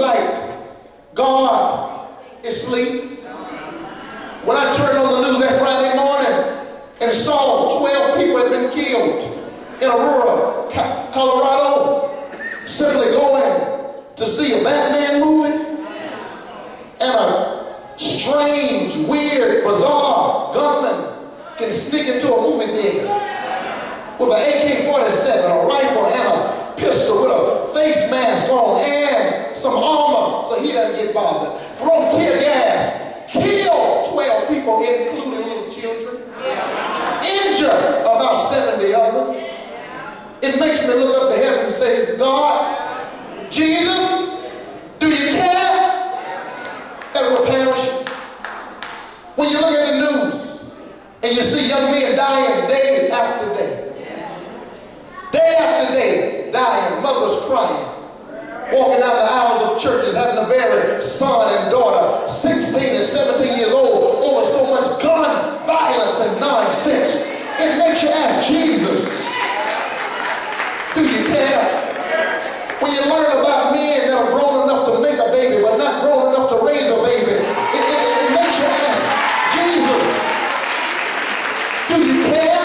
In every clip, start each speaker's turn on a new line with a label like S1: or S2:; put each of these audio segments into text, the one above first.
S1: like God is asleep. When I turned on the news that Friday morning and saw 12 people had been killed in Aurora, Colorado, simply going to see a Batman movie, and a strange, weird, bizarre gunman can sneak into a movie theater with an AK-47, a rifle, and a pistol with a face mask on and some armor so he doesn't get bothered. Throw tear gas, kill 12 people, including little children, injure about 70 others. It makes me look up to heaven and say, God, Jesus, do you care that we're perishing? When you look at the news and you see young men dying day after day, dying, mothers crying, walking down the aisles of churches having to bury son and daughter, 16 and 17 years old, over so much gun violence and nonsense. It makes you ask, Jesus, do you care? When you learn about men that are grown enough to make a baby but not grown enough to raise a baby, it makes you ask, Jesus, do you care?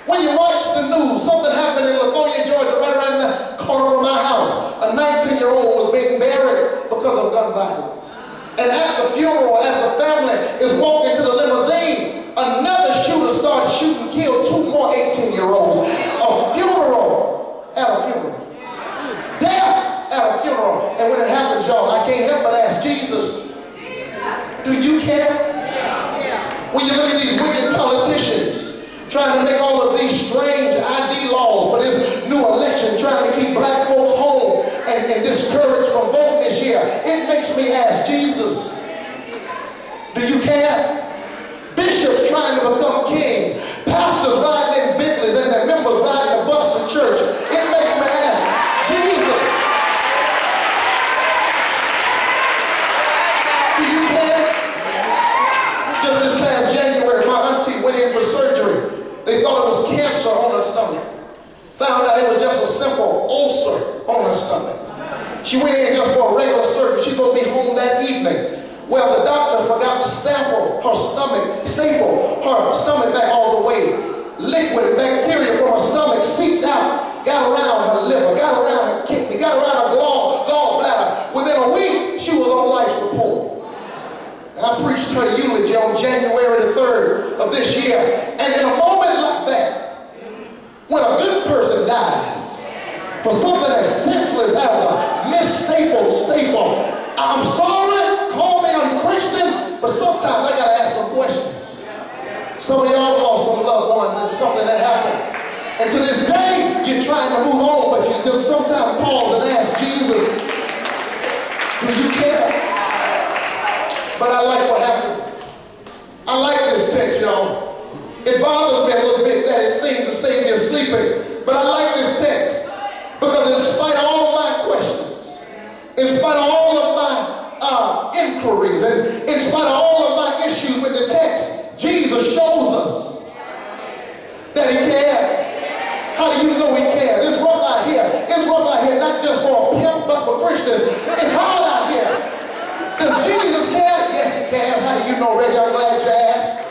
S1: When you watch the news, something happened in Lithonia, Georgia, right around the corner of my house. A 19-year-old was being buried because of gun violence. And at the funeral, as the family is walking to the limousine, another shooter started shooting, killed 2 more 18-year-olds. A funeral at a funeral. Death at a funeral. And when it happens, y'all, I can't help but ask, Jesus, do you care? When you look at these wicked politicians trying to make all of these strange ID laws for this new election, trying to keep black folks home and discouraged from voting this year, it makes me ask, Jesus, do you care? Bishops trying to become king, pastors riding in Bentleys and their members riding a bus to church. It makes me ask, Jesus, do you care? Just this past January, my auntie went in for surgery. They thought it was cancer on her stomach. Found out it was just a simple ulcer on her stomach. She went in just for a regular surgery. She's going to be home that evening. Well, the doctor forgot to staple her stomach back all the way. Liquid bacteria from her stomach seeped out, got around her liver, got around her kidney, got around her gallbladder. Within a week, she was on life support. I preached her eulogy on January the 3rd of this year. And in a moment like that, when a good person dies for something as senseless as a misstapled staple, I'm sorry, call me unchristian, but sometimes I got to ask some questions. Some of y'all lost some loved ones and something that happened. And to this day, you're trying to move on, but you just sometimes pause and ask, Jesus, do you care? But I like what happened. I like this text, y'all. It bothers me a little bit that it seems the Savior is sleeping. But I like this text because in spite of all my questions, in spite of all of my inquiries, and in spite of all of my issues with the text, Jesus shows us that he cares. How do you know he cares? It's rough out here. It's rough out here, not just for a pimp, but for Christians. It's hard out here. Does Jesus care? Yes, he cares. How do you know, Reggie? I'm glad you asked.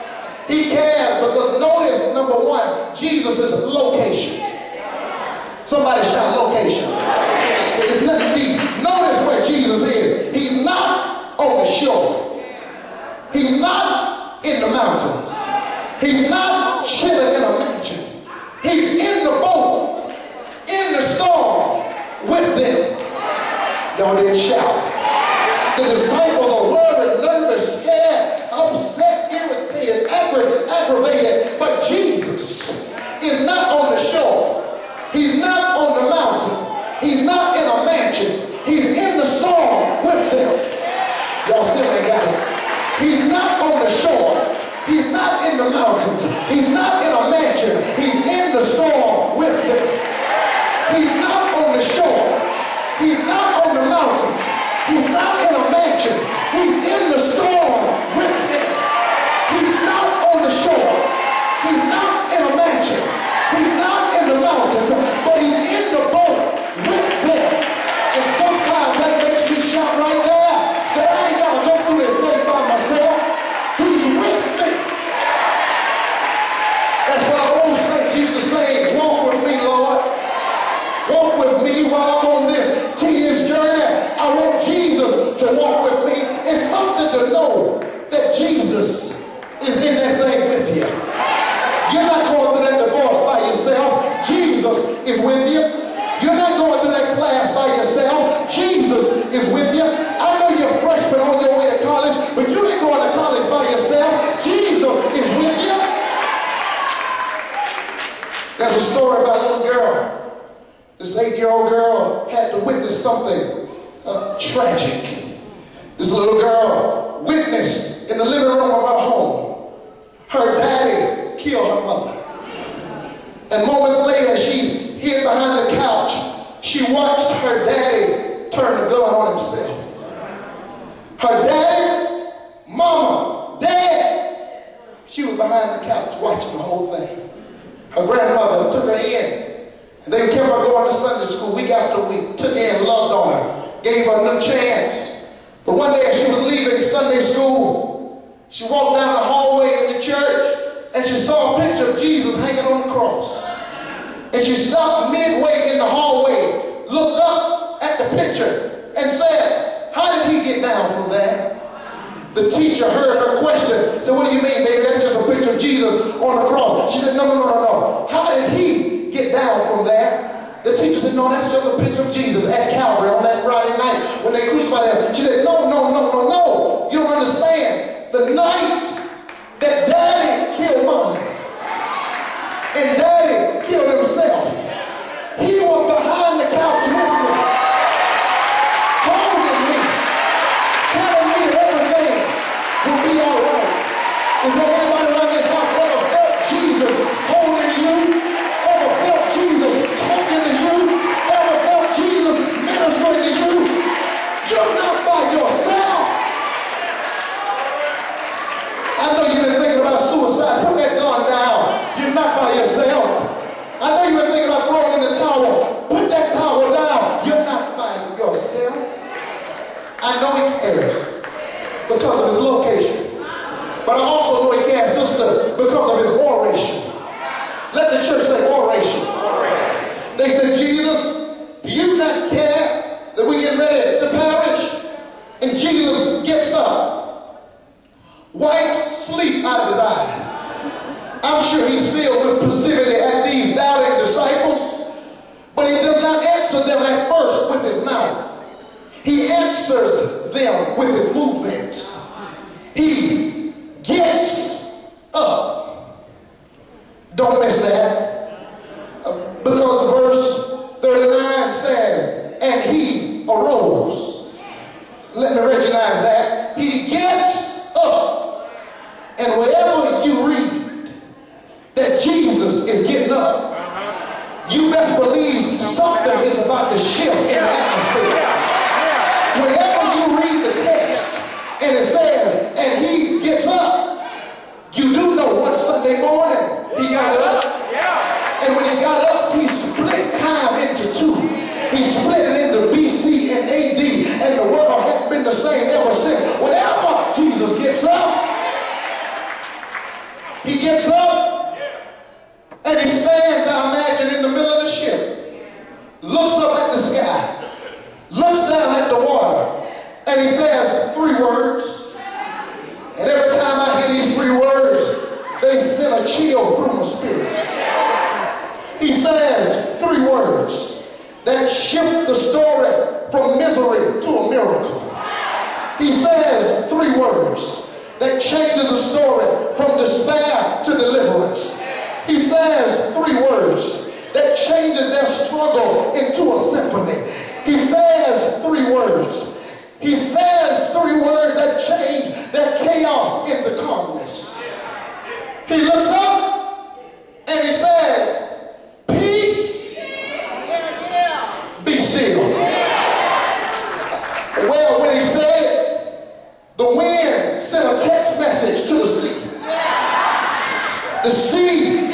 S1: He cares because notice, number one, Jesus' location. Somebody shout location. It's nothing deep. Notice where Jesus is. He's not on the shore. He's not in the mountains. He's not chilling in a mansion. He's in the boat, in the storm, with them. Y'all didn't shout. The disciples are worried, nervous, scared, upset, irritated, aggravated. But Jesus is not on the shore. He's not on the mountain. He's not in a mansion. He's in the storm with them. Y'all still ain't got it. He's not on the shore. He's not in the mountains. He's not in a mansion. He's in the storm with them. He's not on the shore. He's not on the mountains. He's not in a mansion. He's in the storm with them. He's not on the shore. He's not in a mansion. He's not in the mountains. But he's in the boat with them. And sometimes that something tragic. This little girl witnessed in the living room of her home her daddy killed her mother. And moments later, she hid behind the couch. She watched her daddy turn the gun on himself. Her daddy, mama, dad, she was behind the couch watching the whole thing. Her grandmother took her in, and they kept her going to Sunday school week after week, took her in, loved on her, gave her a new chance. But one day as she was leaving Sunday school, she walked down the hallway in the church, and she saw a picture of Jesus hanging on the cross. And she stopped midway in the hallway, looked up at the picture, and said, "How did he get down from there?" The teacher heard her question, said, "What do you mean, baby? That's just a picture of Jesus on the cross." She said, No. How did he get down from there?" The teacher said, "No, that's just a picture of Jesus at Calvary on that Friday night when they crucified him." She said, No. You don't understand. The night that Daddy killed Mommy and Daddy killed himself, he was behind the couch with me, holding me, telling me that everything will be all right. Is there anybody around this house ever felt Jesus holding you? Ever felt Jesus talking to you? Ever felt Jesus ministering to you? You're not by yourself. I know you've been thinking about suicide. Put that gun down. You're not by yourself. I know you've been thinking about throwing in the towel. Put that towel down. You're not by yourself. I know he cares because of his location. But I also know he cares, sister, because of his oration. Let the church say oration. They said, "Jesus, do you not care that we get ready to perish?" And Jesus gets up, wipes sleep out of his eyes. I'm sure he's filled with passivity at these doubting disciples, but he does not answer them at first with his mouth. He answers them with his movements. He gets up. Don't miss that. Because verse 39 says, "And he arose." Let me recognize that. He gets up. And wherever you read that Jesus is getting up, you best believe something is about to shift in the atmosphere. Whenever you read the text and it says, "And he gets up," you do know one Sunday morning he got up. And when he got up, he split time into two. He split it into BC and AD, and the world hasn't been the same ever since. Whenever Jesus gets up, he gets up and he stands, I imagine, in the middle of the ship, looks up at the sky, looks down at the water, and he says 3 words. And every time I hear these 3 words, they send a chill through my spirit. He says 3 words that shift the story from misery to a miracle. He says 3 words that changes the story from despair to deliverance. He says 3 words that changes their struggle into a symphony. He says 3 words. He says 3 words that change their chaos into calmness. He looks up and he says, "Peace, be still." Well, when he said it, the wind sent a text message to the sea. The sea